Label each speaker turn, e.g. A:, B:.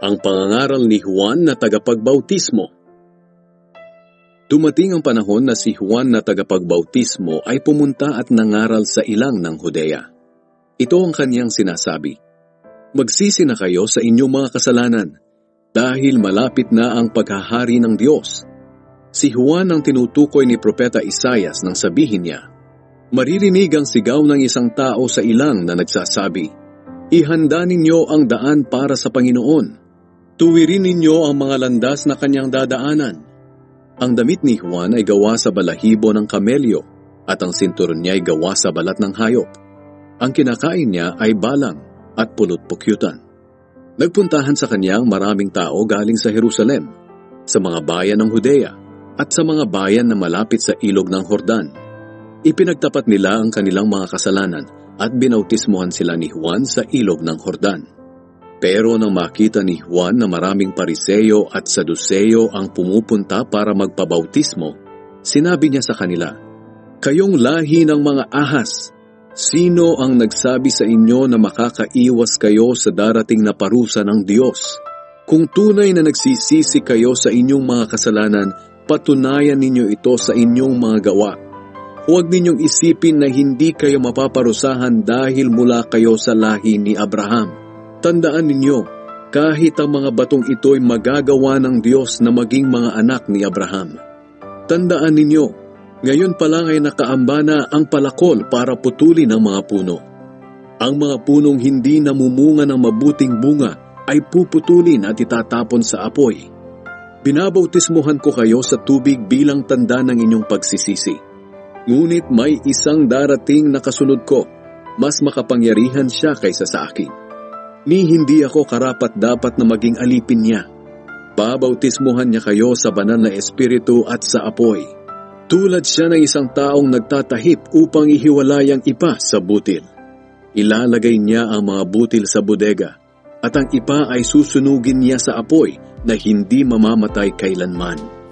A: Ang pangangaral ni Juan na tagapagbautismo. Dumating ang panahon na si Juan na tagapagbautismo ay pumunta at nangaral sa ilang ng Judea. Ito ang kaniyang sinasabi, "Magsisi na kayo sa inyong mga kasalanan, dahil malapit na ang paghahari ng Diyos." Si Juan ang tinutukoy ni Propeta Isaias nang sabihin niya, "Maririnig ang sigaw ng isang tao sa ilang na nagsasabi, Ihanda ninyo ang daan para sa Panginoon. Tuwirin ninyo ang mga landas na kanyang dadaanan." Ang damit ni Juan ay gawa sa balahibo ng kamelyo at ang sinturon niya ay gawa sa balat ng hayop. Ang kinakain niya ay balang at pulot-pukyutan. Nagpuntahan sa kanyang maraming tao galing sa Jerusalem, sa mga bayan ng Judea at sa mga bayan na malapit sa ilog ng Jordan. Ipinagtapat nila ang kanilang mga kasalanan at binautismuhan sila ni Juan sa ilog ng Jordan. Pero nang makita ni Juan na maraming Pariseo at Saduceo ang pumupunta para magpabautismo, sinabi niya sa kanila, "Kayong lahi ng mga ahas, sino ang nagsabi sa inyo na makakaiwas kayo sa darating na parusa ng Diyos? Kung tunay na nagsisisi kayo sa inyong mga kasalanan, patunayan ninyo ito sa inyong mga gawa. Huwag ninyong isipin na hindi kayo mapaparusahan dahil mula kayo sa lahi ni Abraham. Tandaan ninyo, kahit ang mga batong ito ay magagawa ng Diyos na maging mga anak ni Abraham. Tandaan ninyo, ngayon pa lang ay nakaamba na ang palakol para putulin ang mga puno. Ang mga punong hindi namumunga ng mabuting bunga ay puputulin at itatapon sa apoy. Binabautismuhan ko kayo sa tubig bilang tanda ng inyong pagsisisi. Ngunit may isang darating na kasunod ko, mas makapangyarihan siya kaysa sa akin. Ni hindi ako karapat-dapat na maging alipin niya. Babautismuhan niya kayo sa banal na espiritu at sa apoy. Tulad siya ng isang taong nagtatahip upang ihiwalay ang ipa sa butil. Ilalagay niya ang mga butil sa bodega, at ang ipa ay susunugin niya sa apoy na hindi mamamatay kailanman."